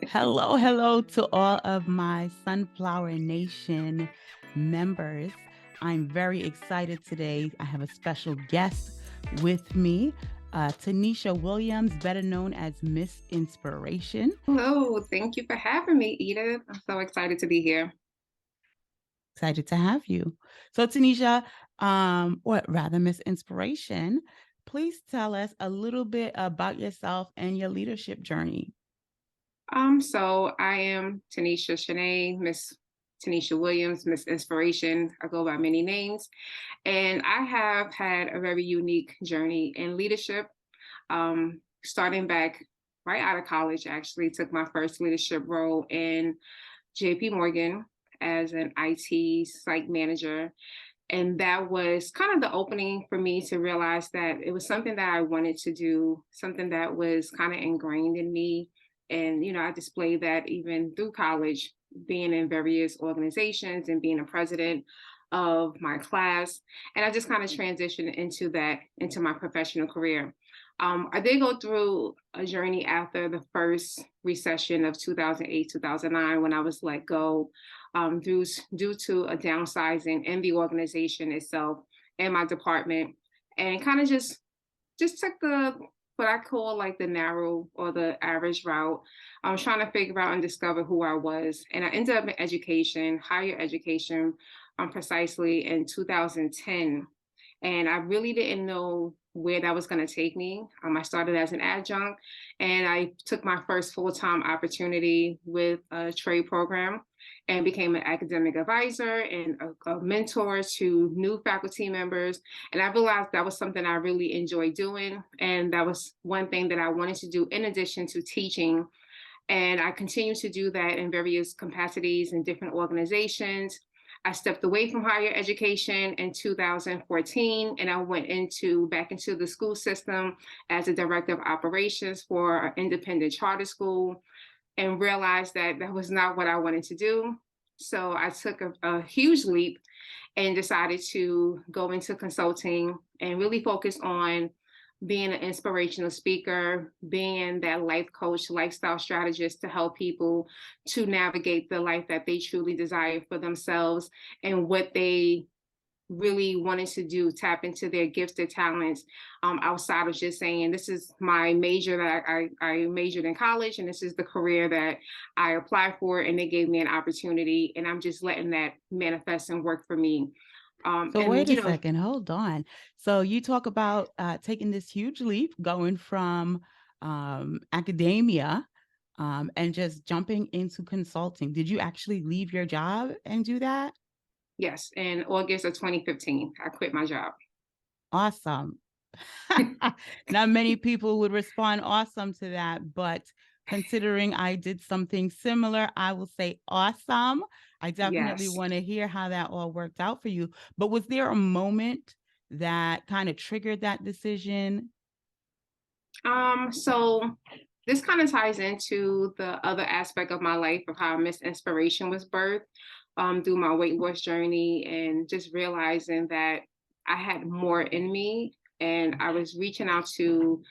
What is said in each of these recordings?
Hello, hello to all of my Sunflower Nation members. I'm very excited today. I have a special guest with me, Tanisha Williams, better known as Miss Inspiration. Hello, thank you for having me, Edith. I'm so excited to be here. Excited to have you. So, Tanisha, or rather, Miss Inspiration, please tell us a little bit about yourself and your leadership journey. So I am Tanisha Shanae, Miss Tanisha Williams, Miss Inspiration. I go by many names, and I have had a very unique journey in leadership. Starting back right out of college, actually took my first leadership role in JP Morgan as an IT site manager. And that was kind of the opening for me to realize that it was something that I wanted to do, something that was kind of ingrained in me. And, I displayed that even through college, being in various organizations and being a president of my class. And I just kind of transitioned into that, into my professional career. I did go through a journey after the first recession of 2008, 2009, when I was let go due to a downsizing in the organization itself and my department, and kind of just took the what I call like the narrow or the average route. I was trying to figure out and discover who I was, and I ended up in education, higher education, precisely in 2010. And I really didn't know where that was going to take me. I started as an adjunct, and I took my first full-time opportunity with a trade program and became an academic advisor and a mentor to new faculty members. And I realized that was something I really enjoyed doing. And that was one thing that I wanted to do in addition to teaching. And I continue to do that in various capacities in different organizations. I stepped away from higher education in 2014, and I went back into the school system as a director of operations for an independent charter school, and realized that that was not what I wanted to do. So I took a huge leap and decided to go into consulting and really focus on being an inspirational speaker, being that life coach, lifestyle strategist to help people to navigate the life that they truly desire for themselves and what they really wanted to do, tap into their gifts, their talents, outside of just saying, this is my major that I majored in college, and this is the career that I applied for, and they gave me an opportunity, and I'm just letting that manifest and work for me. So And wait a second, hold on. So you talk about taking this huge leap, going from academia and just jumping into consulting. Did you actually leave your job and do that? yes, in August of 2015, I quit my job. Awesome. Not many people would respond awesome to that, but considering I did something similar, I will say awesome. I definitely Yes. want to hear how that all worked out for you. But was there a moment that kind of triggered that decision? So this kind of ties into the other aspect of my life of how Miss Inspiration was birthed, through my weight loss journey, and just realizing that I had more in me, and I was reaching out to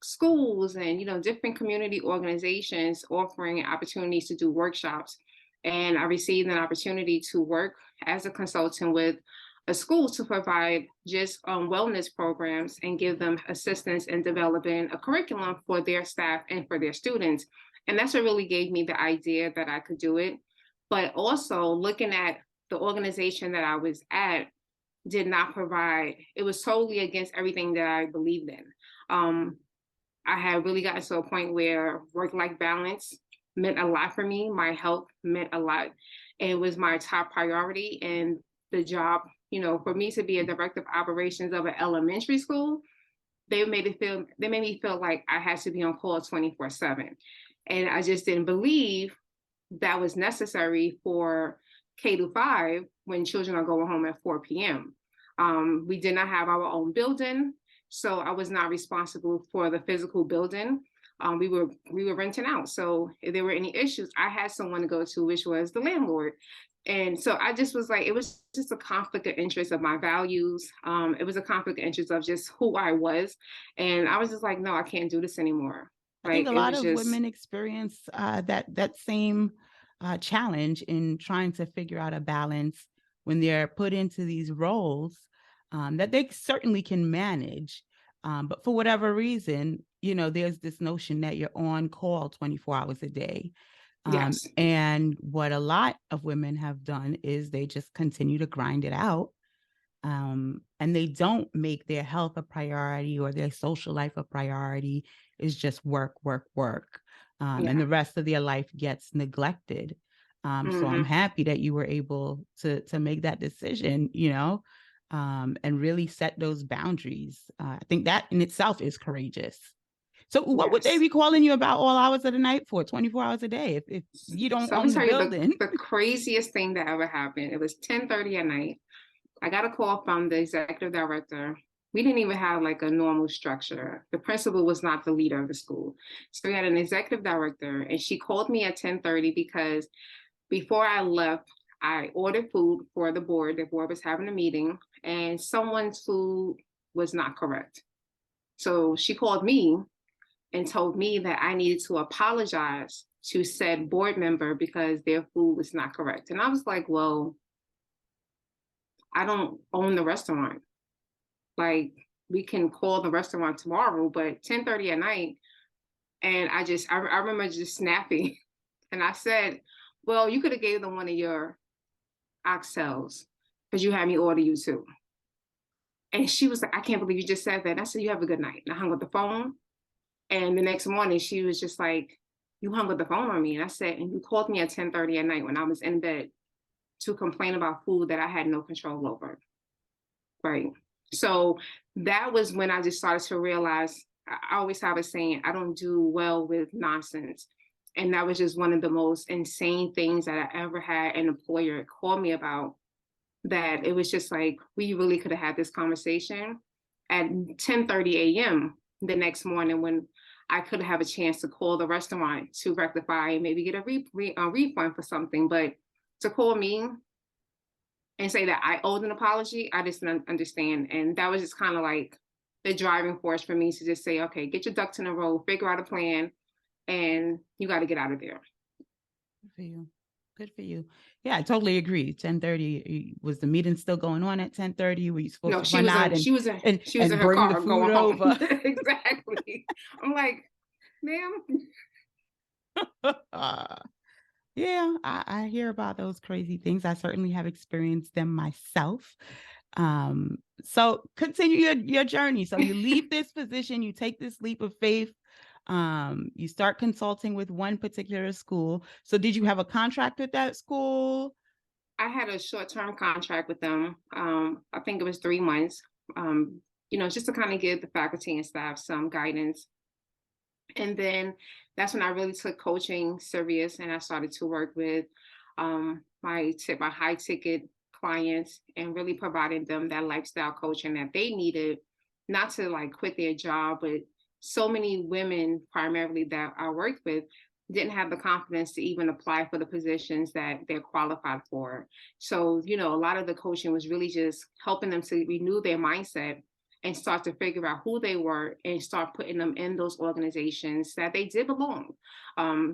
schools and different community organizations offering opportunities to do workshops. And I received an opportunity to work as a consultant with a school to provide just wellness programs and give them assistance in developing a curriculum for their staff and for their students. And that's what really gave me the idea that I could do it. But also looking at the organization that I was at did not provide, it was totally against everything that I believed in. Um, I had really gotten to a point where work-life balance meant a lot for me. My health meant a lot. And it was my top priority. And the job, for me to be a director of operations of an elementary school, they made me feel like I had to be on call 24/7. And I just didn't believe that was necessary for K-5 when children are going home at 4 p.m. We did not have our own building, so I was not responsible for the physical building. We were renting out, so if there were any issues, I had someone to go to, which was the landlord. And so I just was like, it was just a conflict of interest of my values. It was a conflict of interest of just who I was, and I was just like, no, I can't do this anymore. I think Like a it lot was of just women experience that same challenge in trying to figure out a balance when they're put into these roles that they certainly can manage, but for whatever reason, there's this notion that you're on call 24 hours a day. yes, And what a lot of women have done is they just continue to grind it out, and they don't make their health a priority or their social life a priority. Is just work, work, work, and yeah. the rest of their life gets neglected. So I'm Hmm. happy that you were able to make that decision, and really set those boundaries. I think that in itself is courageous. So what would they Yes. be calling you about all hours of the night for, 24 hours a day, if you don't So let me own the tell you building? the craziest thing that ever happened. It was 10:30 at night. I got a call from the executive director. We didn't even have like a normal structure. The principal was not the leader of the school. So we had an executive director and she called me at 10:30 because before I left, I ordered food for the board. The board was having a meeting and someone's food was not correct. So she called me and told me that I needed to apologize to said board member because their food was not correct. And I was like, well, I don't own the restaurant. Like we can call the restaurant tomorrow, but 10:30 at night. And I remember just snapping. And I said, well, you could have gave them one of your oxtails because you had me order you too. And she was like, I can't believe you just said that. And I said, you have a good night. And I hung up the phone. And the next morning she was just like, you hung up the phone on me. And I said, and you called me at 10:30 at night when I was in bed to complain about food that I had no control over. Right. So that was when I just started to realize I always have a saying, I don't do well with nonsense. And that was just one of the most insane things that I ever had an employer call me about. That it was just like, we really could have had this conversation at 10:30 a.m. the next morning when I could have a chance to call the restaurant to rectify and maybe get a refund for something. But to call me and say that I owed an apology, I just didn't understand. And that was just kind of like the driving force for me to just say, okay, get your ducks in a row, figure out a plan, and you got to get out of there. Good for you. Good for you. Yeah, I totally agree. 10:30, was the meeting still going on at 10:30? Were you supposed No, to run out and and she was in and her bring the car food going home. over? Exactly. I'm like, ma'am. Yeah, I hear about those crazy things. I certainly have experienced them myself. So continue your journey. So you leave this position, you take this leap of faith. You start consulting with one particular school. So did you have a contract with that school? I had a short-term contract with them. I think it was 3 months. Just to kind of give the faculty and staff some guidance. And then that's when I really took coaching serious and I started to work with my high ticket clients and really providing them that lifestyle coaching that they needed, not to like quit their job, but so many women primarily that I worked with didn't have the confidence to even apply for the positions that they're qualified for. So, a lot of the coaching was really just helping them to renew their mindset and start to figure out who they were and start putting them in those organizations that they did belong.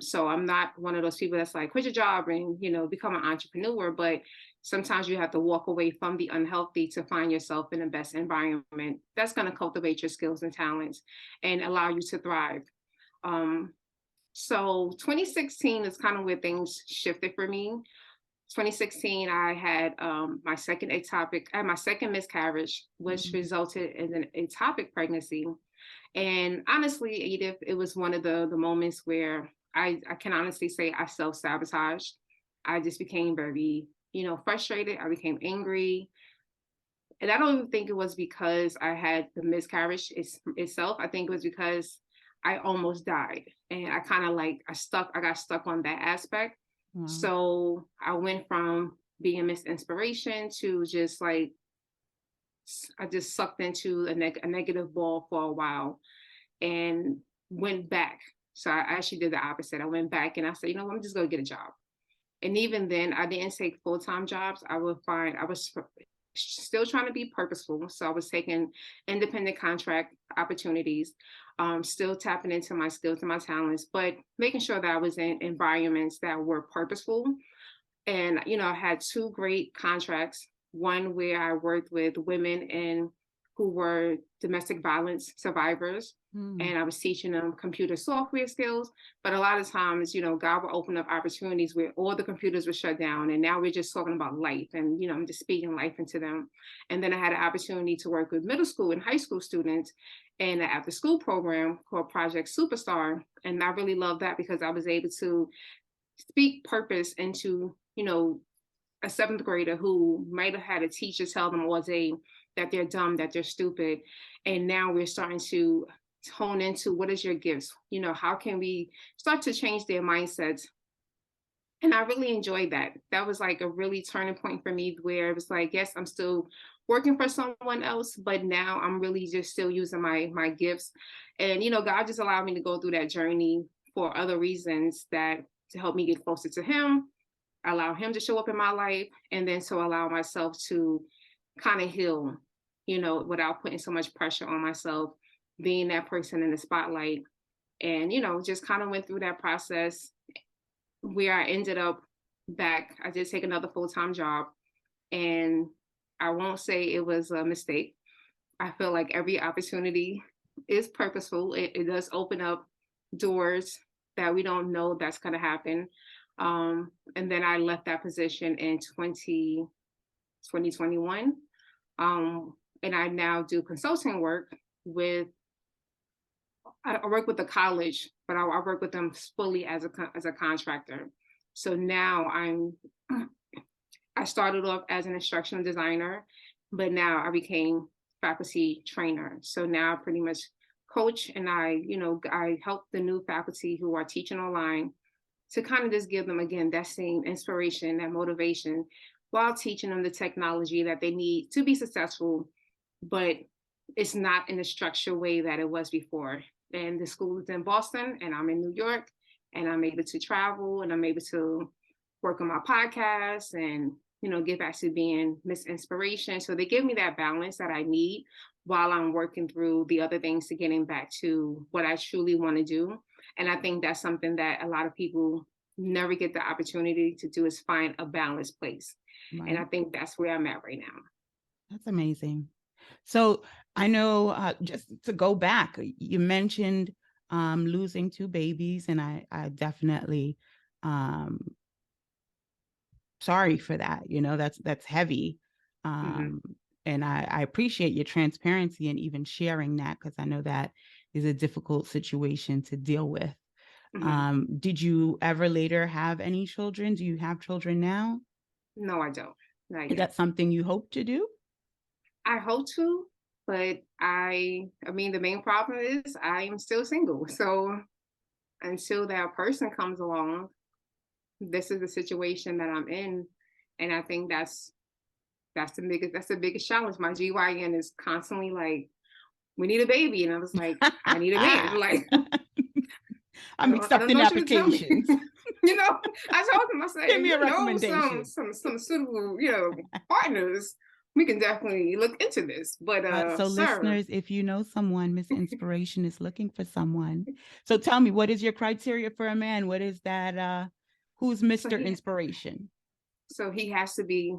So I'm not one of those people that's like, quit your job and, become an entrepreneur, but sometimes you have to walk away from the unhealthy to find yourself in the best environment that's going to cultivate your skills and talents and allow you to thrive. Um, so 2016 is kind of where things shifted for me. 2016, I had my second ectopic, I had my second miscarriage, which Mm, resulted in an ectopic pregnancy. And honestly, Edith, it was one of the moments where I can honestly say I self-sabotaged. I just became very, frustrated. I became angry. And I don't even think it was because I had the miscarriage itself. I think it was because I almost died. And I kind of like, I got stuck on that aspect. wow. So I went from being Miss Inspiration to just like, I just sucked into a negative ball for a while and went back. So I actually did the opposite. I went back and I said, I'm just going to get a job. And even then, I didn't take full-time jobs. I would find, I was still trying to be purposeful. So I was taking independent contract opportunities, still tapping into my skills and my talents, but making sure that I was in environments that were purposeful. And, I had two great contracts. One where I worked with women and who were domestic violence survivors. Mm. And I was teaching them computer software skills. But a lot of times, God will open up opportunities where all the computers were shut down. And now we're just talking about life. And, I'm just speaking life into them. And then I had an opportunity to work with middle school and high school students in an after school program called Project Superstar. And I really love that because I was able to speak purpose into, a seventh grader who might have had a teacher tell them all day that they're dumb, that they're stupid. And now we're starting to hone into what is your gifts? How can we start to change their mindsets? And I really enjoyed that. That was like a really turning point for me where it was like, yes, I'm still working for someone else, but now I'm really just still using my gifts. And God just allowed me to go through that journey for other reasons that to help me get closer to him, allow him to show up in my life, and then to allow myself to kind of heal, without putting so much pressure on myself, being that person in the spotlight. And, just kind of went through that process where I ended up back. I did take another full-time job, and I won't say it was a mistake. I feel like every opportunity is purposeful. It does open up doors that we don't know that's going to happen. And then I left that position in 2021. And I now do consulting work with, I work with the college, but I work with them fully as a contractor. So now I started off as an instructional designer, but now I became faculty trainer. So now I pretty much coach, and I help the new faculty who are teaching online to kind of just give them, again, that same inspiration, that motivation, while teaching them the technology that they need to be successful, but it's not in a structured way that it was before. And the school is in Boston, and I'm in New York, and I'm able to travel, and I'm able to work on my podcast and, get back to being Miss Inspiration. So they give me that balance that I need while I'm working through the other things to getting back to what I truly want to do. And I think that's something that a lot of people never get the opportunity to do, is find a balanced place. And I Right. think that's where I'm at right now. That's amazing. So I know, just to go back, you mentioned losing two babies, and I definitely um, sorry for that. That's heavy. Mm-hmm. Um, and I appreciate your transparency and even sharing that, because I know that is a difficult situation to deal with. Mm-hmm. Did you ever later have any children? Do you have children now? No, I don't. Not Is yet. that something you hope to do? I hope to, but I mean, the main problem is I am still single. So until that person comes along, this is the situation that I'm in. And I think that's the biggest challenge. My GYN is constantly like, we need a baby. And I was like, I need a man. Like, I I'm don't I don't accepting know what you can tell me. applications. I told him, I said, Give if me a you know some recommendation. some suitable, partners, we can definitely look into this. But So, sir, listeners, if you know someone, Miss Inspiration is looking for someone. So, tell me, what is your criteria for a man? What is that? Who's so Mr. he Inspiration? so he has to be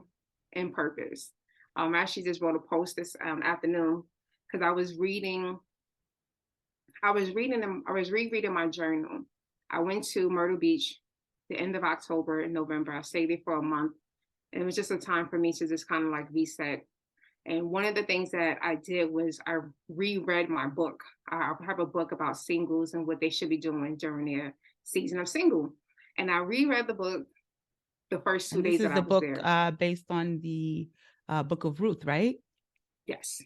in purpose. I actually just wrote a post this afternoon because I was rereading my journal. I went to Myrtle Beach the end of October and November. I stayed there for a month. And it was just a time for me to just kind of like reset. And one of the things that I did was I reread my book. I have a book about singles and what they should be doing during their season of single. And I reread the book the first two And this days that is I the was book there. based on the Book of Ruth, right? Yes.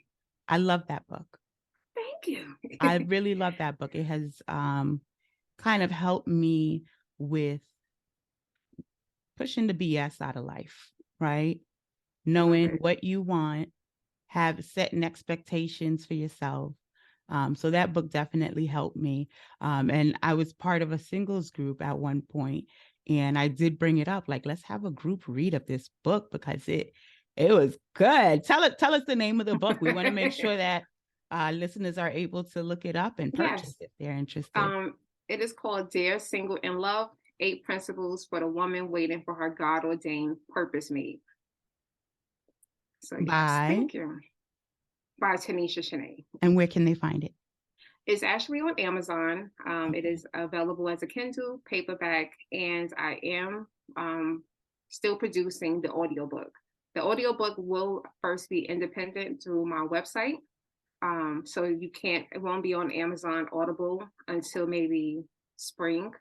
I love that book. Thank you. I really love that book. It has kind of helped me with pushing the BS out of life, right? Love Knowing it. what you want, have setting expectations for yourself. So that book definitely helped me. And I was part of a singles group at one point, and I did bring it up, like, let's have a group read of this book, because It was good. Tell us the name of the book. We want to make sure that listeners are able to look it up and purchase Yes. if they're interested. Um, it is called Dear Single in Love: 8 Principles for the Woman Waiting for Her God Ordained Purpose Mate. So yes, Bye. thank you. By Tanisha Shanae. And where can they find it? It's actually on Amazon. It Okay. is available as a Kindle, paperback, and I am um, still producing the audiobook. The audiobook will first be independent through my website. So you can't, it won't be on Amazon Audible until maybe spring.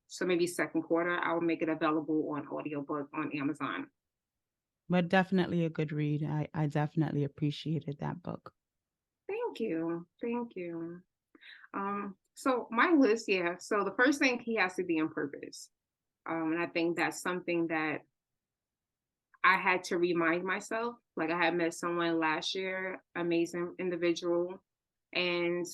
So maybe second quarter, I'll make it available on audiobook on Amazon. But definitely a good read. I definitely appreciated that book. Thank you. Thank you. So my list, yeah. So the first thing, he has to be on purpose. And I think that's something that I had to remind myself. Like I had met someone last year, amazing individual, and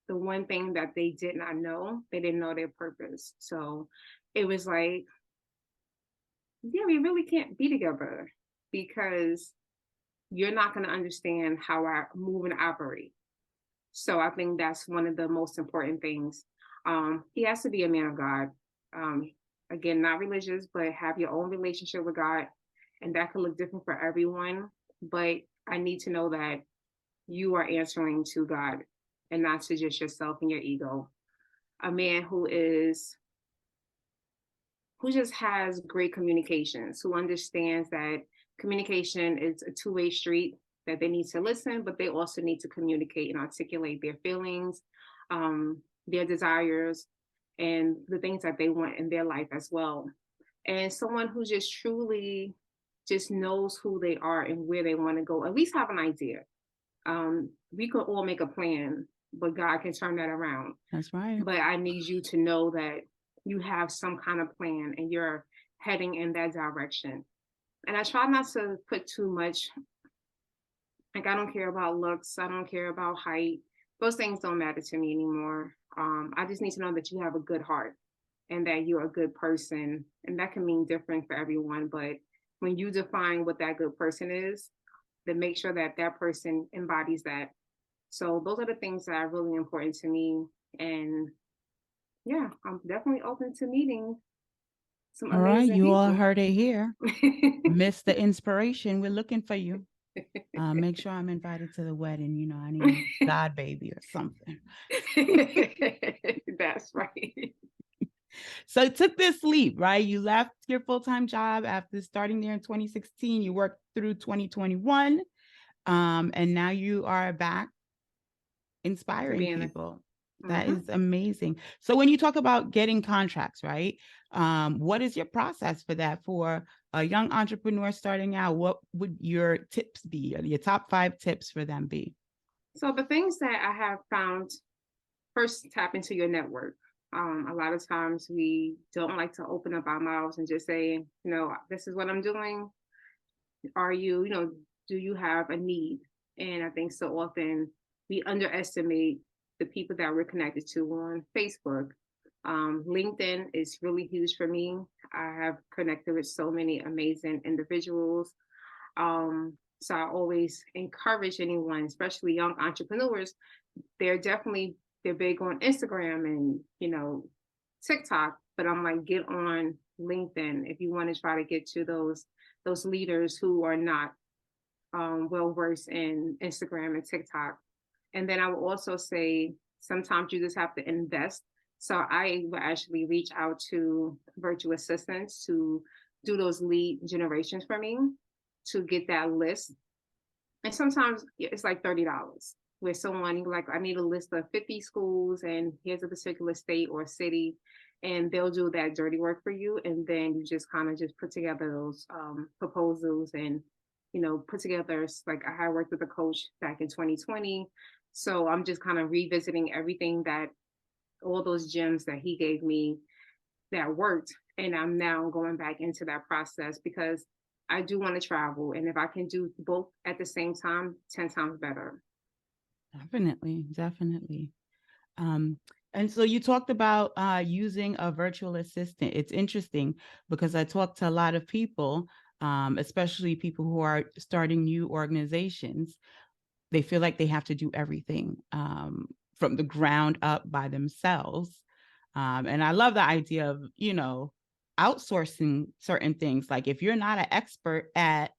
the one thing that they did not know, they didn't know their purpose. So it was like, yeah, we really can't be together because you're not going to understand how I move and operate. So I think that's one of the most important things. He has to be a man of God. Um, again, not religious, but have your own relationship with God. And that can look different for everyone. But I need to know that you are answering to God and not to just yourself and your ego. A man who just has great communications, who understands that communication is a two-way street, that they need to listen, but they also need to communicate and articulate their feelings, their desires, and the things that they want in their life as well. And someone who just truly just knows who they are and where they want to go, at least have an idea. We could all make a plan, but God can turn that around. That's right. But I need you to know that you have some kind of plan and you're heading in that direction. And I try not to put too much, like, I don't care about looks, I don't care about height. Those things don't matter to me anymore. I just need to know that you have a good heart and that you're a good person. And that can mean different for everyone. But when you define what that good person is, then make sure that that person embodies that. So those are the things that are really important to me. And yeah, I'm definitely open to meeting some All right. amazing You all people. heard it here. Mr. Inspiration, we're looking for you. Make sure I'm invited to the wedding. You know, I need a God baby or something. That's right. So it took this leap, right? You left your full-time job after starting there in 2016. You worked through 2021. And now you are back inspiring Being people. That mm-hmm. is amazing. So when you talk about getting contracts, right? What is your process for that for a young entrepreneur starting out? What would your tips be? Your top 5 tips for them be? So the things that I have found, first, tap into your network. A lot of times we don't like to open up our mouths and just say, this is what I'm doing. Are you, do you have a need? And I think so often we underestimate the people that we're connected to on Facebook. LinkedIn is really huge for me. I have connected with so many amazing individuals. So I always encourage anyone, especially young entrepreneurs, they're big on Instagram and TikTok, but I'm like, get on LinkedIn if you want to try to get to those leaders who are not well versed in Instagram and TikTok. And then I would also say sometimes you just have to invest. So I will actually reach out to virtual assistants to do those lead generations for me to get that list. And sometimes it's like $30 where someone like, I need a list of 50 schools and here's a particular state or city, and they'll do that dirty work for you. And then you just kind of just put together those proposals and, put together, like I had worked with a coach back in 2020. So I'm just kind of revisiting everything that all those gems that he gave me that worked. And I'm now going back into that process because I do want to travel. And if I can do both at the same time, 10 times better. Definitely, definitely. And so you talked about using a virtual assistant. It's interesting because I talked to a lot of people especially people who are starting new organizations. They feel like they have to do everything from the ground up by themselves. And I love the idea of, outsourcing certain things. Like if you're not an expert at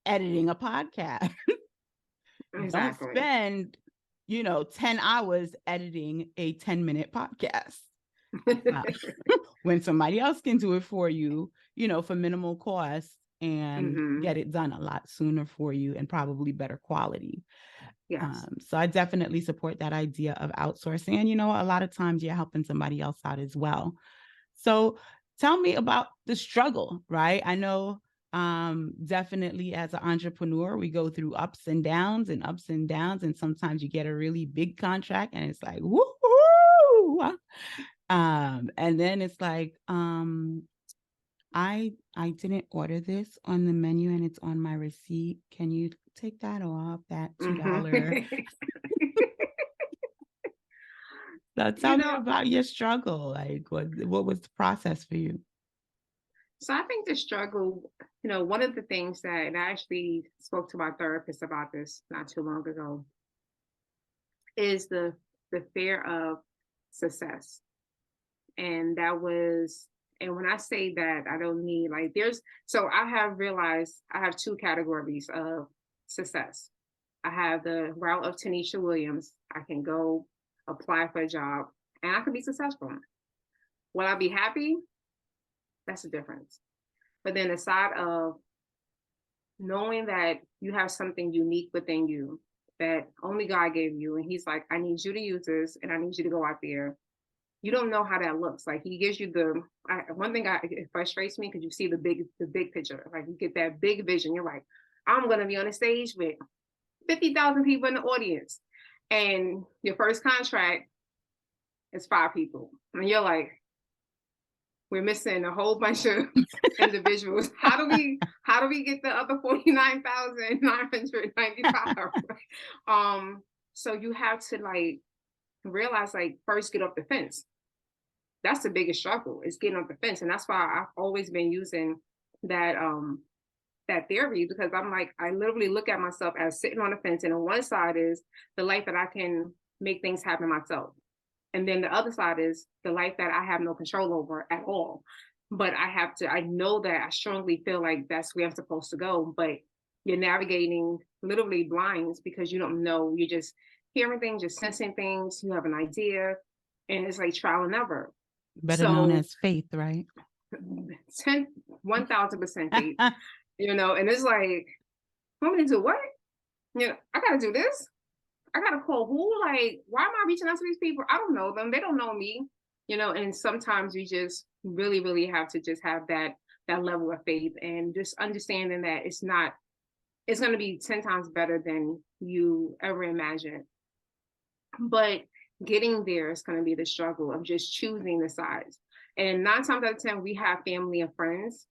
editing a podcast, don't Exactly. spend, 10 hours editing a 10-minute podcast. Uh, when somebody else can do it for you, for minimal cost and Hmm. get it done a lot sooner for you and probably better quality. Yes. So I definitely support that idea of outsourcing. And, a lot of times you're helping somebody else out as well. So tell me about the struggle, right? I know definitely as an entrepreneur, we go through ups and downs and ups and downs. And sometimes you get a really big contract and it's like, woo! And then it's like, I didn't order this on the menu and it's on my receipt. Can you take that off, that Hmm. $2? So you tell me know, about your struggle. Like what was the process for you? so I think the struggle, one of the things that, and I actually spoke to my therapist about this not too long ago, is the fear of success. And that was, and when I say that, I don't mean like so I have realized I have two categories of success. I have the route of Tanisha Williams. I can go apply for a job and I can be successful. Will I be happy? That's the difference. But then the side of knowing that you have something unique within you that only God gave you, and He's like, I need you to use this, and I need you to go out there. You don't know how that looks. Like He gives you one thing. It frustrates me because you see the big picture. Like you get that big vision. You're like, I'm gonna be on a stage with 50,000 people in the audience, and your first contract is 5 people, and you're like, we're missing a whole bunch of individuals. How do we get the other 49,995? So you have to like realize like first get off the fence. That's the biggest struggle is getting off the fence. And that's why I've always been using that theory because I'm like, I literally look at myself as sitting on the fence. And on one side is the life that I can make things happen myself. And then the other side is the life that I have no control over at all. But I know that I strongly feel like that's where I'm supposed to go. But you're navigating literally blinds because you don't know. You're just hearing things, just sensing things. You have an idea, and it's like trial and error. Better known So as faith, right? 10,000% faith, and it's like, want me to do what? I got to do this. I gotta call who? Like, why am I reaching out to these people? I don't know them. They don't know me. And sometimes you just really, really have to just have that level of faith and just understanding that it's gonna be 10 times better than you ever imagined. But getting there is gonna be the struggle of just choosing the sides. And 9 times out of 10, we have family and friends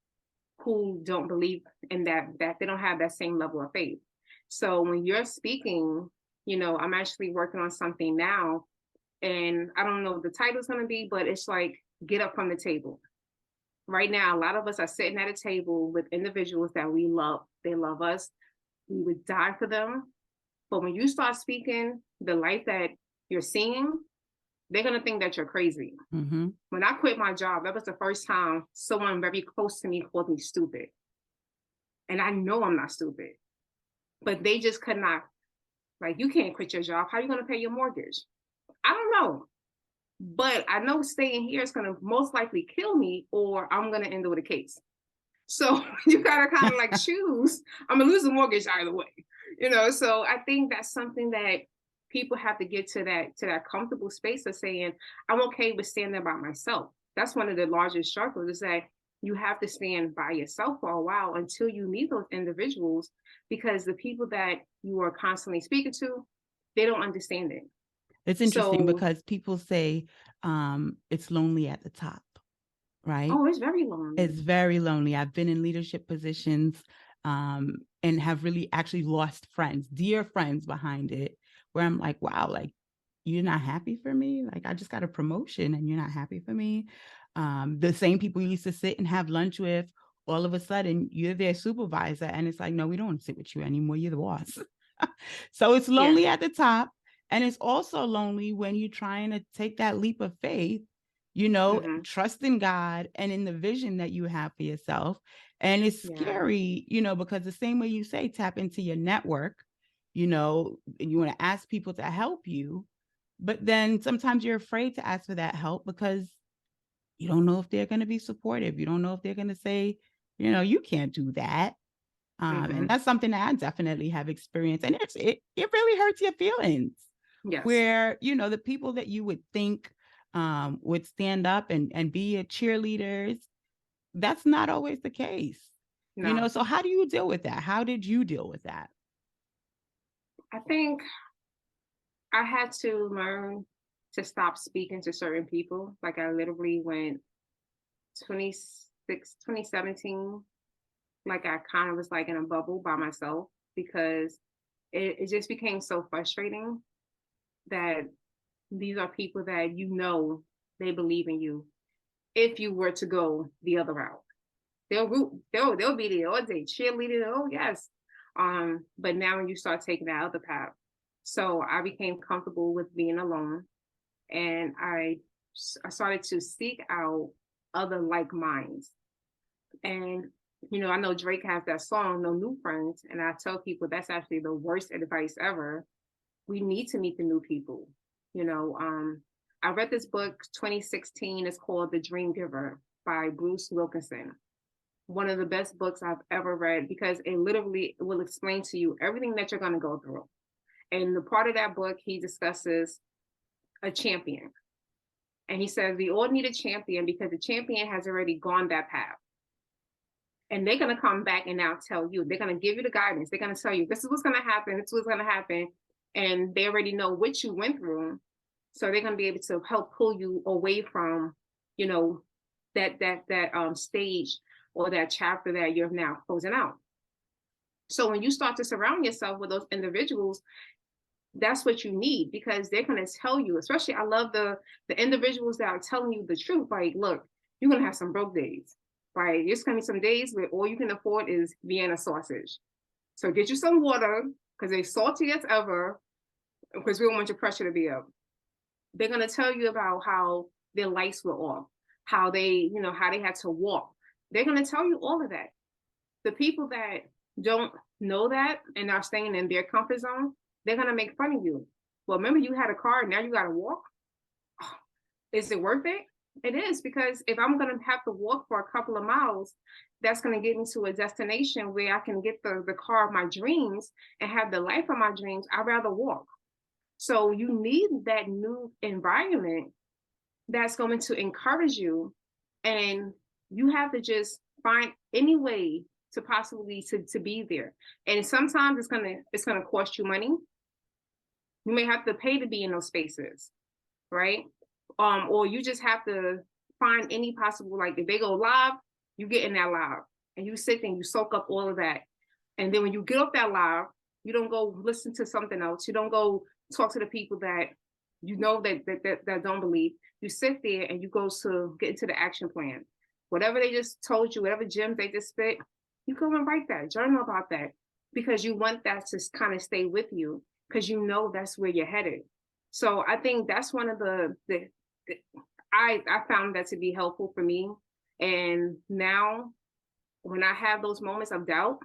who don't believe in that they don't have that same level of faith. So when you're speaking, I'm actually working on something now, and I don't know what the title's going to be, but it's like get up from the table. Right now, a lot of us are sitting at a table with individuals that we love. They love us. We would die for them. But when you start speaking the life that you're seeing, they're going to think that you're crazy. Mm-hmm. When I quit my job, that was the first time someone very close to me called me stupid. And I know I'm not stupid, but they just could not. Like, you can't quit your job. How are you going to pay your mortgage? I don't know. But I know staying here is going to most likely kill me or I'm going to end up with a case. So you got to kind of like choose. I'm going to lose the mortgage either way. So I think that's something that people have to get to that comfortable space of saying, I'm okay with standing by myself. That's one of the largest struggles is that you have to stand by yourself for a while until you meet those individuals because the people that you are constantly speaking to, they don't understand it. It's interesting So, because people say it's lonely at the top, right? oh, it's very lonely. It's very lonely. I've been in leadership positions and have really actually lost friends, dear friends behind it, where I'm like, wow, like you're not happy for me? Like I just got a promotion and you're not happy for me? The same people you used to sit and have lunch with all of a sudden you're their supervisor and it's like, no, we don't want to sit with you anymore. You're the boss. So it's Yeah. lonely at the top. And it's also lonely when you're trying to take that leap of faith, Hmm. trust in God and in the vision that you have for yourself. And it's Yeah. scary, because the same way you say, tap into your network, and you want to ask people to help you. But then sometimes you're afraid to ask for that help because you don't know if they're going to be supportive. You don't know if they're going to say, you can't do that. And Hmm. that's something that I definitely have experienced. And it really hurts your feelings Yes. where, the people that you would think would stand up and be your cheerleaders, that's not always the case. No. So how do you deal with that? How did you deal with that? I think I had to learn to stop speaking to certain people. Like I literally went 2017. Like I kind of was like in a bubble by myself because it just became so frustrating that these are people that they believe in you. If you were to go the other route, they'll be there all day, cheerleading. Oh yes. But now when you start taking that other path, so I became comfortable with being alone, and I started to seek out other like minds. And I know Drake has that song, No New Friends, and I tell people that's actually the worst advice ever. We need to meet the new people. You know, um, I read this book 2016. It's called The Dream Giver by Bruce Wilkinson. One of the best books I've ever read because it literally will explain to you everything that you're going to go through. And the part of that book, he discusses a champion. And he says, we all need a champion because the champion has already gone that path. And they're going to come back and now tell you, they're going to give you the guidance. They're going to tell you, this is what's going to happen. This is what's going to happen. And they already know what you went through. So they're going to be able to help pull you away from, you know, that stage or that chapter that you're now closing out. So when you start to surround yourself with those individuals, that's what you need because they're going to tell you, especially I love the individuals that are telling you the truth. Like, look, you're going to have some broke days. Right? There's going to be some days where all you can afford is Vienna sausage. So get you some water because they're salty as ever because we don't want your pressure to be up. They're going to tell you about how their lights were off, how how they had to walk. They're going to tell you all of that. The people that don't know that and are staying in their comfort zone, they're going to make fun of you. Well, remember you had a car, now you got to walk. Is it worth it? It is because if I'm going to have to walk for a couple of miles, that's going to get me to a destination where I can get the car of my dreams and have the life of my dreams. I'd rather walk. So you need that new environment that's going to encourage you, and you have to just find any way to possibly to be there. And sometimes it's gonna cost you money. You may have to pay to be in those spaces, right? Or you just have to find any possible, like if they go live, you get in that live and you sit and you soak up all of that. And then when you get off that live, you don't go listen to something else. You don't go talk to the people that that don't believe. You sit there and you go to get into the action plan. Whatever they just told you, whatever gems they just spit, you go and write that, journal about that, because you want that to kind of stay with you because you know that's where you're headed. So I think that's one of the I found that to be helpful for me. And now when I have those moments of doubt,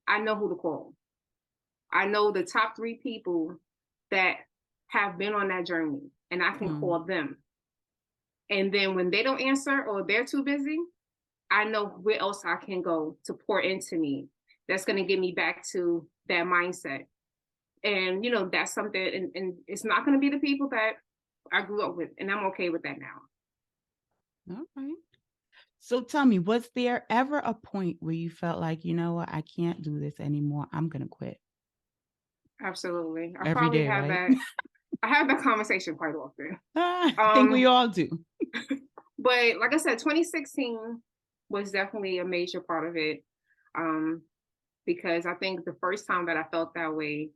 I know who to call. I know the top three people that have been on that journey and I can Mm. call them. And then when they don't answer or they're too busy, I know where else I can go to pour into me. That's going to get me back to that mindset. And, that's something, and it's not going to be the people that I grew up with. And I'm okay with that now. All right. So tell me, was there ever a point where you felt like, you know what, I can't do this anymore. I'm going to quit Absolutely. I every probably day, have right? that. I have that conversation quite often. I think we Um, all do. but like I said, 2016 was definitely a major part of it. Um, because I think the first time that I felt that way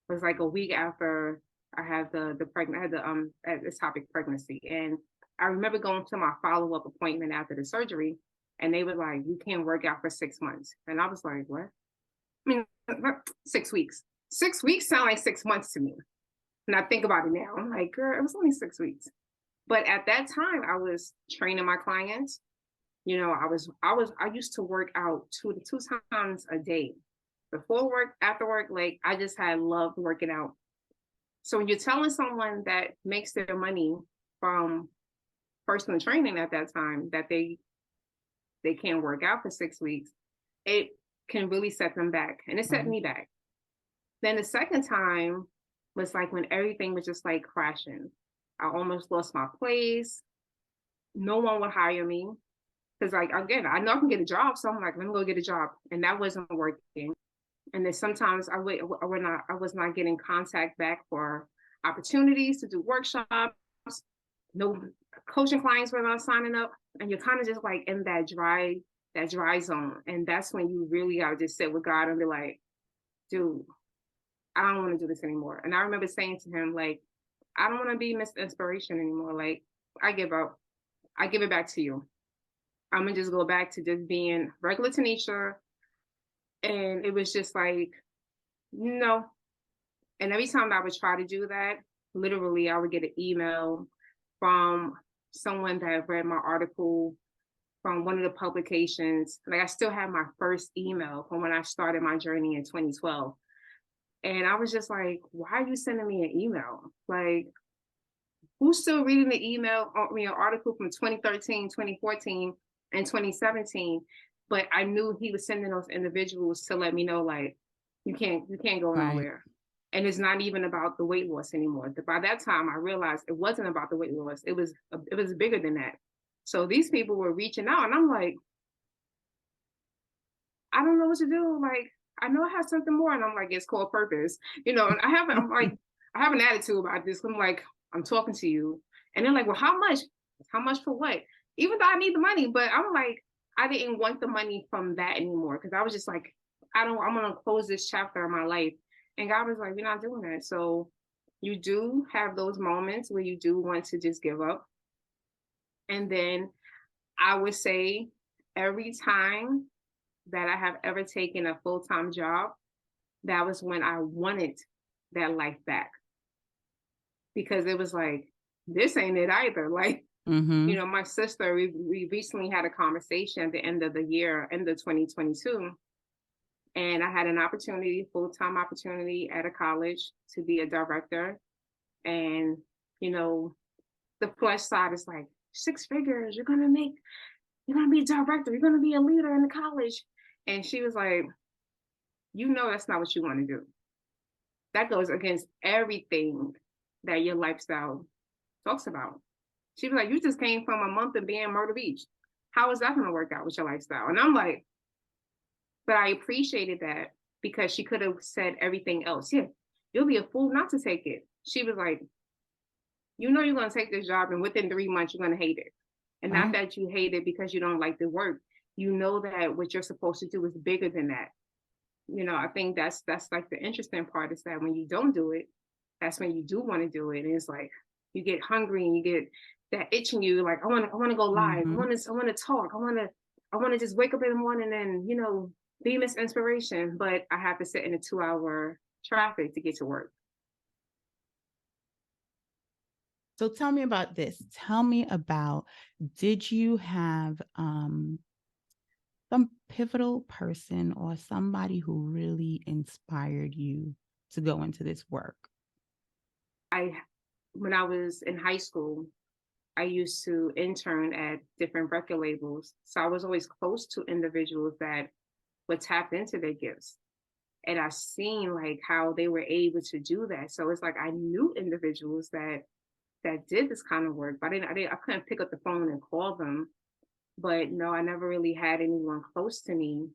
was like a week after I had the pregnant, I had the ectopic pregnancy, and I remember going to my follow up appointment after the surgery, And they were like, you can't work out for 6 months. And I was like, what? I mean, 6 weeks. 6 weeks sound like 6 months to me. And I think about it now. I'm like, girl, it was only 6 weeks. But at that time, I was training my clients. I used to work out two times a day. Before work, after work, like I just had loved working out. So when you're telling someone that makes their money from personal training at that time that they can't work out for 6 weeks, it can really set them back. And it set Right. me back. Then the second time was like when everything was just like crashing. I almost lost my place. No one would hire me. Because like again, I know I can get a job. So I'm like, let me go get a job. And that wasn't working. And then sometimes I was not getting contact back for opportunities to do workshops. No coaching clients were not signing up. And you're kind of just like in that dry zone. And that's when you really gotta just sit with God and be like, dude, I don't want to do this anymore. And I remember saying to him, like, I don't want to be Miss Inspiration anymore. Like, I give up. I give it back to you. I'm gonna just go back to just being regular Tanisha. And it was just like, no. And every time I would try to do that, literally I would get an email from someone that read my article from one of the publications. Like I still have my first email from when I started my journey in 2012. And I was just like, why are you sending me an email? Like, who's still reading the email, an article from 2013, 2014, and 2017? But I knew he was sending those individuals to let me know, like, you can't go Right. nowhere. And it's not even about the weight loss anymore. By that time, I realized it wasn't about the weight loss. It was bigger than that. So these people were reaching out, and I'm like, I don't know what to do. Like, I know I have something more. And I'm like, it's called purpose. And I'm like, I have an attitude about this. I'm like, I'm talking to you. And they're like, well, how much? How much for what? Even though I need the money, but I'm like, I didn't want the money from that anymore. Cause I was just like, I'm gonna close this chapter of my life. And God was like, we're not doing that. So you do have those moments where you do want to just give up. And then I would say every time that I have ever taken a full-time job, that was when I wanted that life back because it was like, this ain't it either. Like, Mm-hmm. my sister, we recently had a conversation at the end of the year, end of 2022. And I had an opportunity, full-time opportunity at a college to be a director. And, you know, the flesh side is like, 6 figures, you're going to be a director, you're going to be a leader in the college. And she was like, that's not what you want to do. That goes against everything that your lifestyle talks about. She was like, you just came from a month of being in Myrtle Beach. How is that going to work out with your lifestyle? And I'm like, but I appreciated that because she could have said everything else. Yeah, you'll be a fool not to take it. She was like, you're going to take this job and within 3 months, you're going to hate it. And not Right. that you hate it because you don't like the work. You know that what you're supposed to do is bigger than that. I think that's like the interesting part is that when you don't do it, that's when you do want to do it. And it's like you get hungry and you get that itch in you, like I want to go live. I Mm-hmm. want to talk. I want to just wake up in the morning and, be Miss Inspiration. But I have to sit in a 2-hour traffic to get to work. So tell me about this. Tell me about, did you have some pivotal person or somebody who really inspired you to go into this work? I When I was in high school, I used to intern at different record labels. So I was always close to individuals that would tap into their gifts. And I seen like how they were able to do that. So it's like I knew individuals that did this kind of work, but I couldn't pick up the phone and call them. But no, I never really had anyone close to me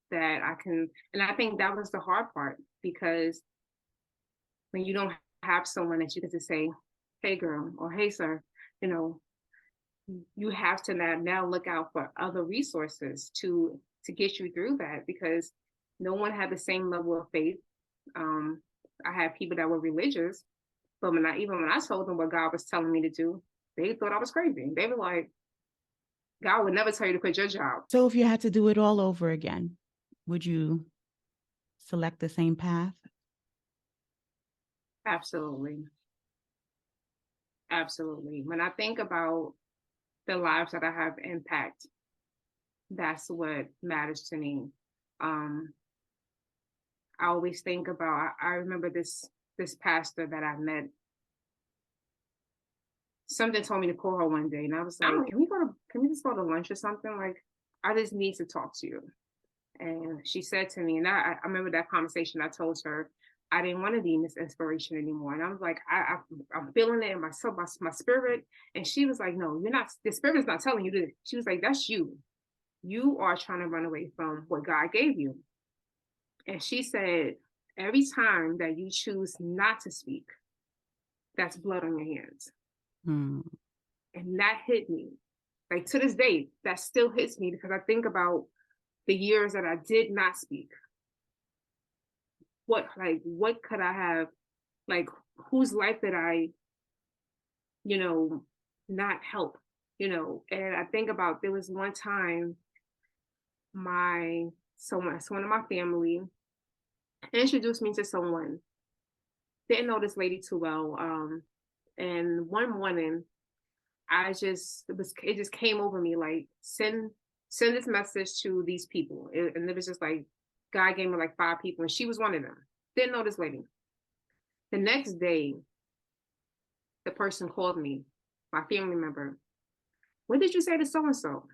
that I can. And I think that was the hard part because when you don't have someone that you can just say, "Hey, girl," or "Hey, sir," you know, you have to now look out for other resources to get you through that because no one had the same level of faith. Um, I had people that were religious, but when I told them what God was telling me to do, they thought I was crazy. They were like, God would never tell you to quit your job. So if you had to do it all over again, would you select the same path? Absolutely. Absolutely. When I think about the lives that I have impact, that's what matters to me. Um, I always think about, I remember this pastor that I met. Something told me to call her one day, and I was like, can we just go to lunch or something? Like, I just need to talk to you. And she said to me, and I remember that conversation. I told her I didn't want to be in this inspiration anymore. And I was like, I'm feeling it in myself, my spirit. And she was like, no, you're not, the spirit is not telling you to. She was like, that's you. You are trying to run away from what God gave you. And she said, every time that you choose not to speak, that's blood on your hands. Hmm. And that hit me. Like to this day, that still hits me because I think about the years that I did not speak. What could I have, like, whose life did I, you know, not help, And I think about, there was one time someone in my family introduced me to someone. Didn't know this lady too well. And one morning it just came over me like, send this message to these people. And it was just like, God gave me like 5 people, and she was one of them. Didn't know this lady. The next day, the person called me, my family member. What did you say to so and so?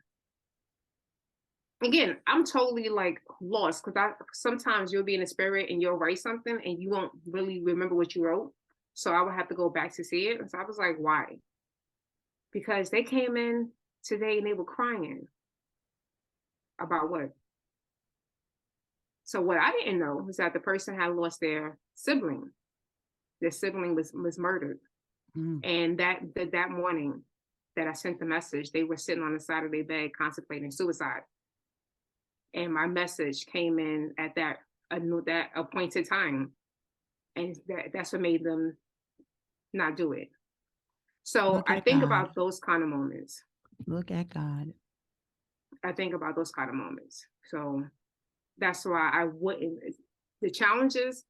Again, I'm totally like lost, because I sometimes you'll be in the spirit and you'll write something and you won't really remember what you wrote. So I would have to go back to see it. And so I was like, why? Because they came in today and they were crying about what? So what I didn't know was that the person had lost their sibling. Their sibling was murdered. Hmm. And that morning that I sent the message, they were sitting on the side of their bed contemplating suicide. And my message came in at that appointed time, and that's what made them not do it. So Look I at think God. about those kind of moments. Look at God. I think about those kind of moments. So that's why I wouldn't. The challenges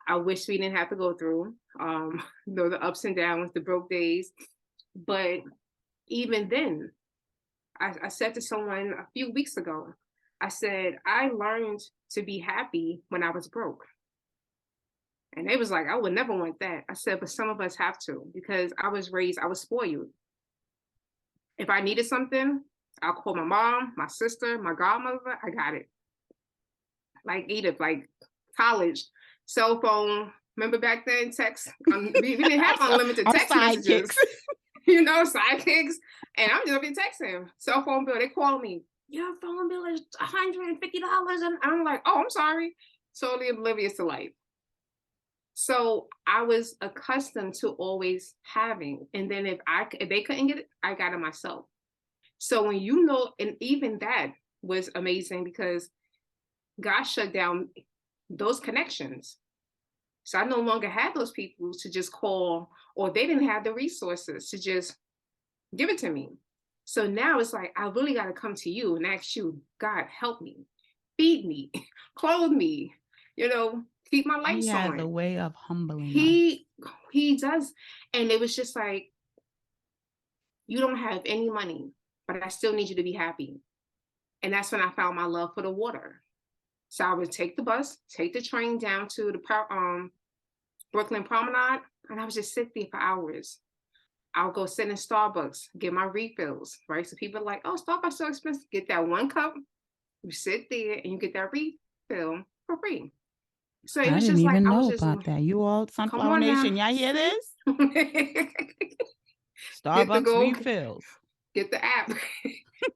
I wish we didn't have to go through. The ups and downs, the broke days. But even then, I said to someone a few weeks ago, I said, I learned to be happy when I was broke. And they was like, I would never want that. I said, but some of us have to, because I was spoiled. If I needed something, I'll call my mom, my sister, my godmother. I got it. Like Edith, like college, cell phone. Remember back then, text. We didn't have unlimited Our text messages, sidekicks. sidekicks. And I'm just be texting. Cell phone bill. They call me. Your phone bill is $150, and I'm like, oh, I'm sorry. Totally oblivious to life. So I was accustomed to always having, and then if they couldn't get it, I got it myself. So when and even that was amazing, because God shut down those connections. So I no longer had those people to just call, or they didn't have the resources to just give it to me. So now it's like, I really got to come to you and ask you, God, help me, feed me, clothe me, keep my He lights has a on. way of humbling us. He does. And it was just like, you don't have any money, but I still need you to be happy. And that's when I found my love for the water. So I would take the bus, take the train down to the Brooklyn Promenade, and I would just sit there for hours. I'll go sit in Starbucks, get my refills, right? So people are like, oh, Starbucks so expensive. Get that one cup, you sit there, and you get that refill for free. So it I was didn't just like, even I was know just, about that. You all, come Sunflower on now, Nation, y'all hear see? this? Get the Starbucks go, refills. get the app,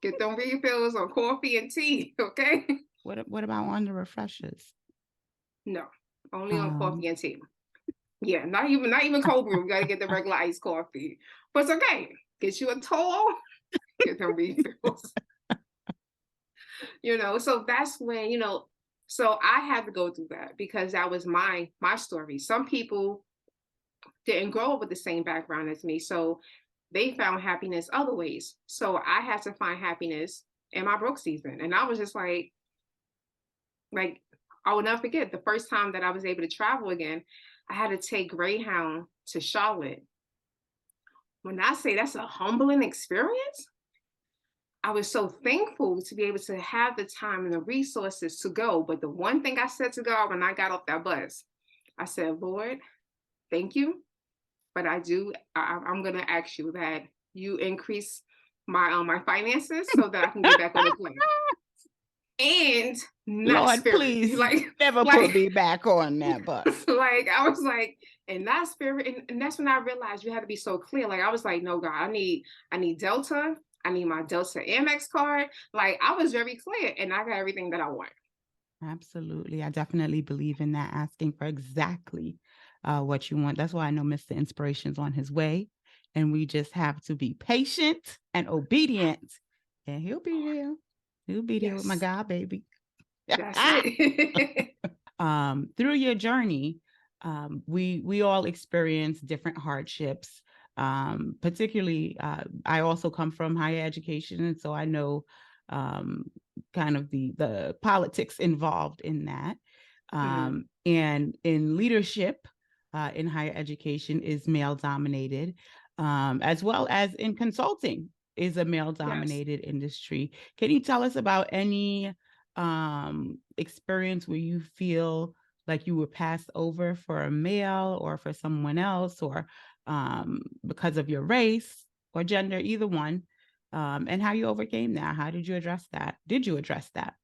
get them refills on coffee and tea, okay? What about on the refreshers? No, only on Um, coffee and tea. Yeah, not even cold brew. We got to get the regular iced coffee. But it's okay. Get you a tall, get them refills. So that's when, so I had to go through that, because that was my story. Some people didn't grow up with the same background as me. So they found happiness other ways. So I had to find happiness in my broke season. And I was just like I will never forget the first time that I was able to travel again. I had to take Greyhound to Charlotte. When I say that's a humbling experience, I was so thankful to be able to have the time and the resources to go. But the one thing I said to God when I got off that bus, I said, Lord, thank you. But I'm going to ask you that you increase my finances so that I can get back on the plane. And not Lord, spirit. please never put Like me back on that bus. like I was like, and not spirit. And that's when I realized you had to be so clear. Like I was like, no, God, I need Delta. I need my Delta Amex card. Like I was very clear and I got everything that I want. Absolutely. I definitely believe in that, asking for exactly what you want. That's why I know Mr. Inspiration's on his way. And we just have to be patient and obedient. And he'll be there. He'll be there with my Yes, God, baby. that's it. Through your journey, we all experience different hardships. Particularly, I also come from higher education, and so I know um, kind of the politics involved in that. Mhm. And in leadership, in higher education is male dominated, as well as in consulting is a male Yes. dominated industry. Can you tell us about any experience where you feel like you were passed over for a male or for someone else, or because of your race or gender, either one, and how you overcame that? How did you address that? Did you address that?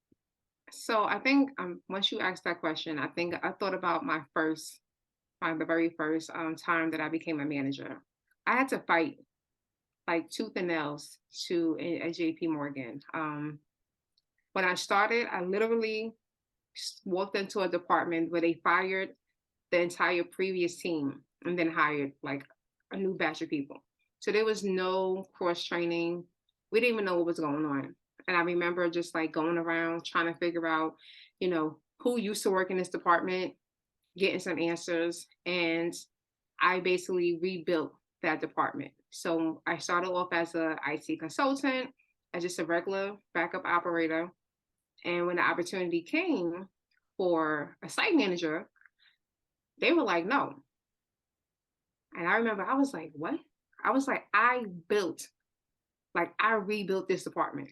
So I think once you asked that question, I think I thought about the very first time that I became a manager. I had to fight like tooth and nails at JP Morgan. When I started, I literally walked into a department where they fired the entire previous team and then hired like a new batch of people. So there was no cross training. We didn't even know what was going on. And I remember just like going around trying to figure out, who used to work in this department, getting some answers. And I basically rebuilt that department. So I started off as a IT consultant, as just a regular backup operator. And when the opportunity came for a site manager, they were like, no. And I remember I was like, what? I was like, I rebuilt this department.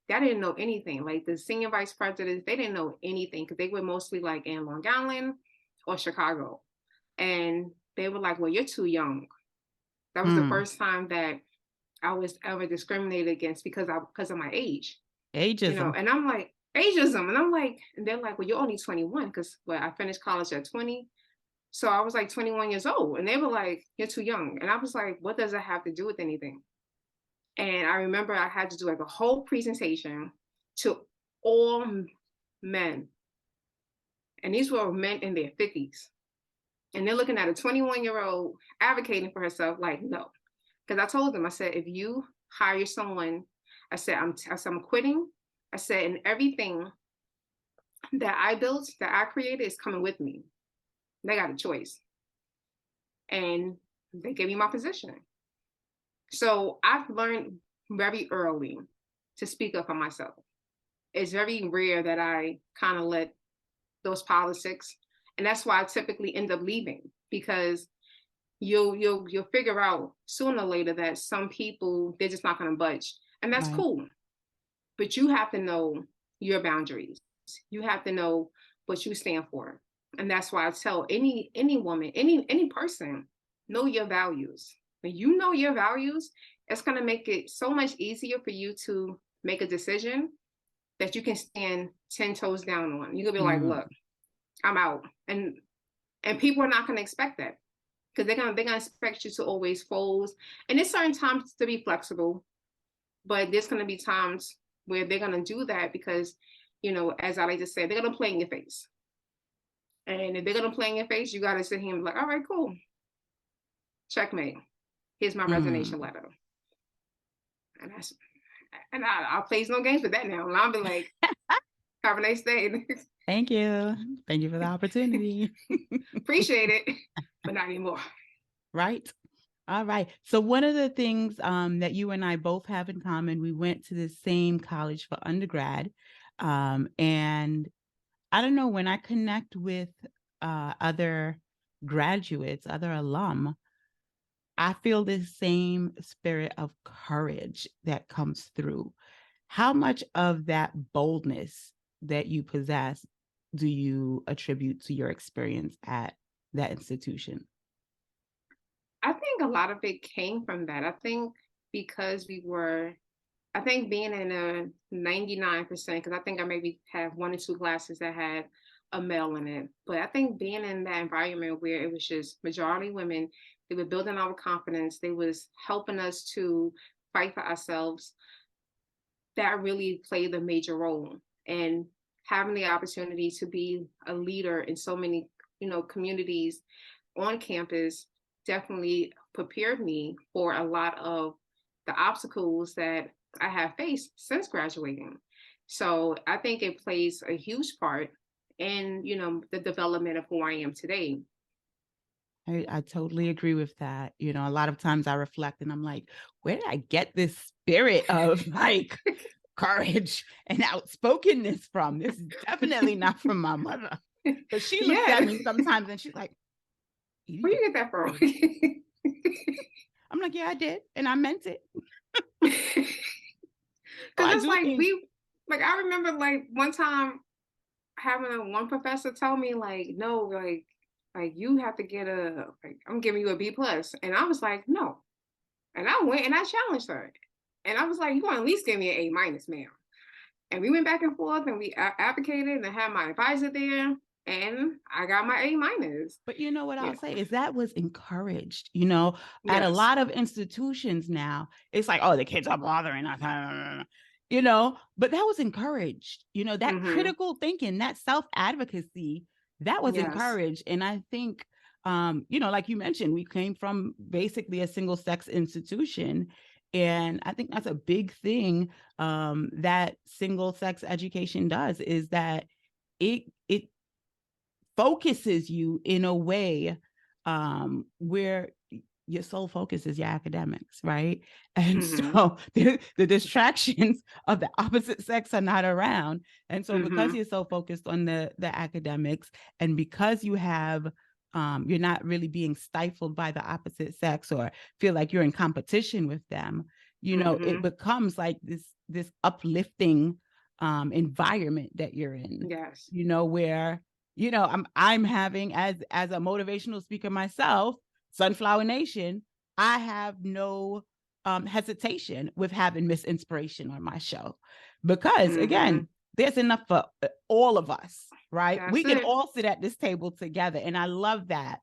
They didn't know anything. Like the senior vice presidents, they didn't know anything because they were mostly like in Long Island or Chicago. And they were like, well, you're too young. That was the Hmm. first time that I was ever discriminated against because of my age, Ageism. and I'm like, ageism. And I'm like, and they're like, well, you're only 21 because I finished college at 20. So I was like 21 years old. And they were like, you're too young. And I was like, what does that have to do with anything? And I remember I had to do like a whole presentation to all men. And these were men in their 50s. And they're looking at a 21-year-old advocating for herself, like, no. Because I told them, I said, if you hire someone, I'm quitting. I said, and everything that I built, that I created is coming with me. They got a choice. And they gave me my position. So I've learned very early to speak up for myself. It's very rare that I kind of let those politics, and that's why I typically end up leaving, because you'll figure out sooner or later that some people, they're just not going to budge, and that's Right. cool. But you have to know your boundaries. You have to know what you stand for, and that's why I tell any woman, any person, know your values. When you know your values, it's going to make it so much easier for you to make a decision that you can stand 10 toes down on. You could be like, Mm. look, I'm out. And people are not going to expect that, because they're gonna expect you to always fold. And there's certain times to be flexible, but there's gonna be times where they're gonna do that because, as I like to say, they're gonna play in your face. And if they're gonna play in your face, you gotta sit here and be like, all right, cool. Checkmate. Here's my resignation Mm. letter. And I'll play no games with that now. And I'll be like, have a nice day. Thank you. Thank you for the opportunity. Appreciate it, but not anymore. Right. All right. So one of the things that you and I both have in common, we went to the same college for undergrad. And I don't know, when I connect with other graduates, other alum, I feel this same spirit of courage that comes through. How much of that boldness that you possess do you attribute to your experience at that institution? I think a lot of it came from that. I think because I think being in a 99%, because I think I maybe have one or two classes that had a male in it. But I think being in that environment where it was just majority women, they were building our confidence, they was helping us to fight for ourselves. That really played a major role. And having the opportunity to be a leader in so many, communities on campus definitely prepared me for a lot of the obstacles that I have faced since graduating. So I think it plays a huge part in, the development of who I am today. I totally agree with that. You know, a lot of times I reflect and I'm like, where did I get this spirit of like courage and outspokenness from? This is definitely not from my mother. Because she looks Yeah. at me sometimes and she's like, you Where did you get that from? courage. I'm like, yeah, I did. And I meant it. So Because I it's do like think, I remember like one time having one professor tell me like, no, like you have to get like I'm giving you a B+. And I was like, no. And I went and I challenged her. And I was like, you're going to at least give me an A-, ma'am. And we went back and forth and we advocated and I had my advisor there and I got my A-. but you know what Yeah. I'll say is that was encouraged, you know, at a Yes. lot of institutions now. It's like, oh, the kids are bothering us, you know, but that was encouraged, you know, that Mm-hmm. critical thinking, that self advocacy, that was Yes. encouraged. And I think, you know, like you mentioned, we came from basically a single sex institution. And I think that's a big thing that single sex education does is that it focuses you in a way where your sole focus is your academics, right? And Mm-hmm. so the distractions of the opposite sex are not around. And so because Mm-hmm. you're so focused on the academics and because you have you're not really being stifled by the opposite sex or feel like you're in competition with them, you know, it Mm-hmm. becomes like this uplifting environment that you're in, Yes. you know, where you know I'm having as a motivational speaker myself, Sunflower Nation, I have no hesitation with having Miss Inspiration on my show because Mm-hmm. again, there's enough for all of us, right? We That's can it. all sit at this table together, and I love that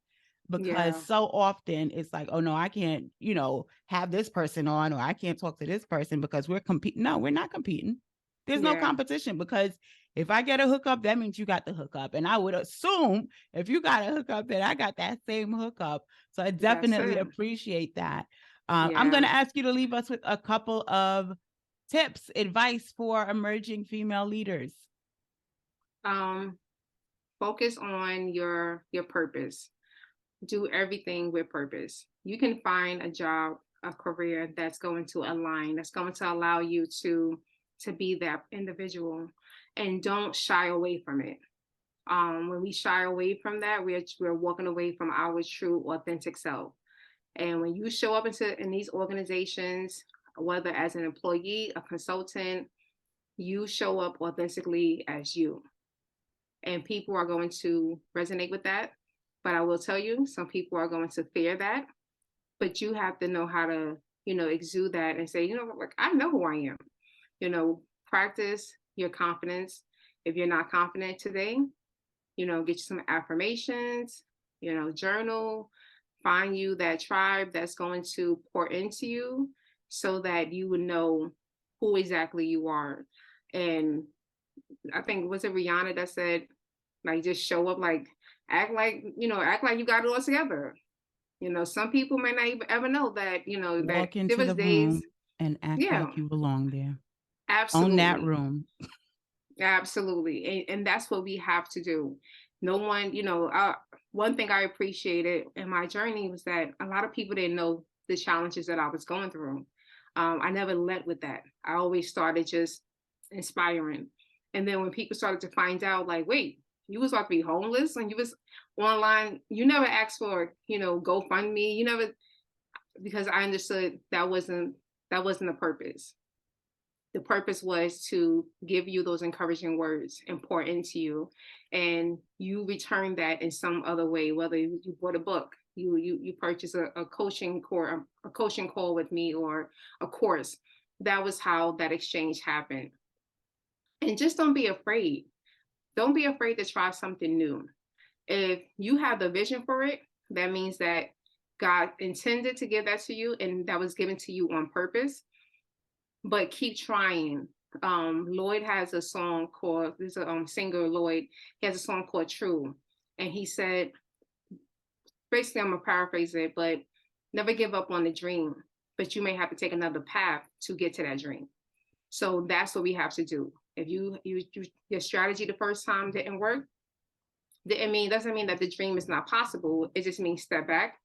because Yeah. so often it's like, oh no, I can't, you know, have this person on, or I can't talk to this person because we're competing. No, we're not competing. There's no Yeah. competition because if I get a hookup, that means you got the hookup. And I would assume if you got a hookup, that I got that same hookup. So I That's definitely it. appreciate that. I'm going Yeah. to ask you to leave us with a couple of tips, advice for emerging female leaders. Um, Focus on your purpose. Do everything with purpose. You can find a job, a career that's going to align, that's going to allow you to be that individual, and don't shy away from it. When we shy away from that, we're walking away from our true, authentic self. And when you show up in these organizations, whether as an employee, a consultant, you show up authentically as you, and people are going to resonate with that. But I will tell you, some people are going to fear that. But you have to know how to, exude that and say, like I know who I am. Practice your confidence. If you're not confident today, get you some affirmations, journal, find you that tribe that's going to pour into you so that you would know who exactly you are. And I think was it Rihanna that said, like, just show up, like, act like you got it all together. Some people may not even ever know that, that Walk there into was the days. room and act Yeah, like you belong there. Own that absolutely. room. Absolutely. And that's what we have to do. No one, one thing I appreciated in my journey was that a lot of people didn't know the challenges that I was going through. I never led with that. I always started just inspiring. And then when people started to find out, like, wait, you was about to be homeless and you was online, you never asked for, GoFundMe. You never, because I understood that wasn't the purpose. The purpose was to give you those encouraging words and pour into you, and you return that in some other way, whether you bought a book, you purchase a coaching call with me, or a course. That was how that exchange happened. And just don't be afraid. Don't be afraid to try something new. If you have the vision for it, that means that God intended to give that to you, and that was given to you on purpose. But keep trying. Lloyd has a song called, there's a singer, Lloyd, he has a song called True. And he said, basically, I'm gonna paraphrase it, but never give up on the dream, but you may have to take another path to get to that dream. So that's what we have to do. If your strategy the first time didn't work, doesn't mean that the dream is not possible. It just means step back.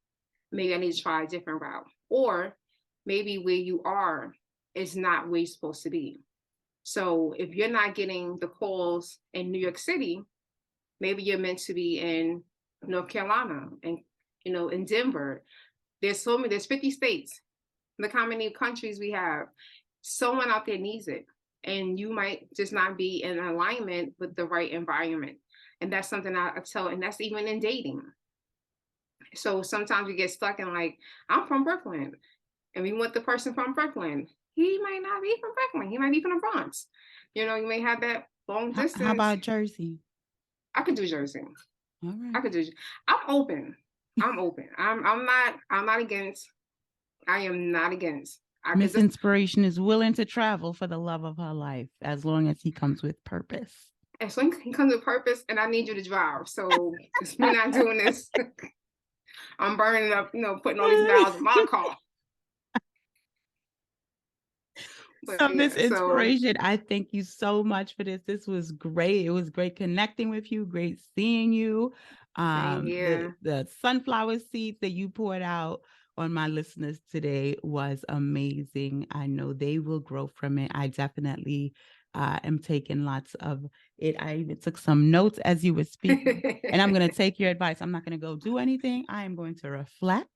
Maybe I need to try a different route. Or maybe where you are is not where you're supposed to be. So if you're not getting the calls in New York City, maybe you're meant to be in North Carolina and, in Denver. There's 50 states. Look how many countries we have. Someone out there needs it. And you might just not be in alignment with the right environment. And that's something I tell, and that's even in dating. So sometimes we get stuck in, like, I'm from Brooklyn, and we want the person from Brooklyn. He might not be from Brooklyn. He might be from the Bronx. You may have that long distance. How about Jersey? I could do Jersey. All right. I could do. I'm open. I'm open. I'm not against. I am not against. Miss Inspiration is willing to travel for the love of her life, as long as he comes with purpose. As long as he comes with purpose, and I need you to drive. So we're not doing this. I'm burning up, putting all these miles in my car. So Miss Inspiration, I thank you so much for this. This was great. It was great connecting with you. Great seeing you. The sunflower seeds that you poured out on my listeners today was amazing. I know they will grow from it. I definitely am taking lots of it. I even took some notes as you were speaking, and I'm going to take your advice. I'm not going to go do anything. I am going to reflect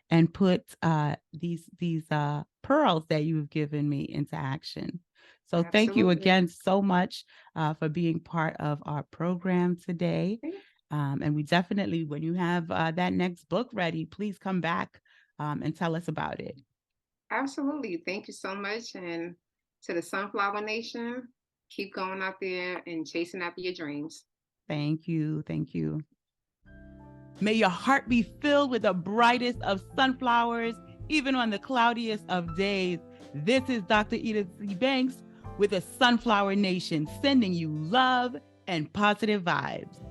and put these pearls that you've given me into action. So Absolutely. Thank you again so much for being part of our program today. And we definitely, when you have that next book ready, please come back and tell us about it. Absolutely. Thank you so much. And to the Sunflower Nation, keep going out there and chasing after your dreams. Thank you. Thank you. May your heart be filled with the brightest of sunflowers, even on the cloudiest of days. This is Dr. Edith C. Banks with the Sunflower Nation, sending you love and positive vibes.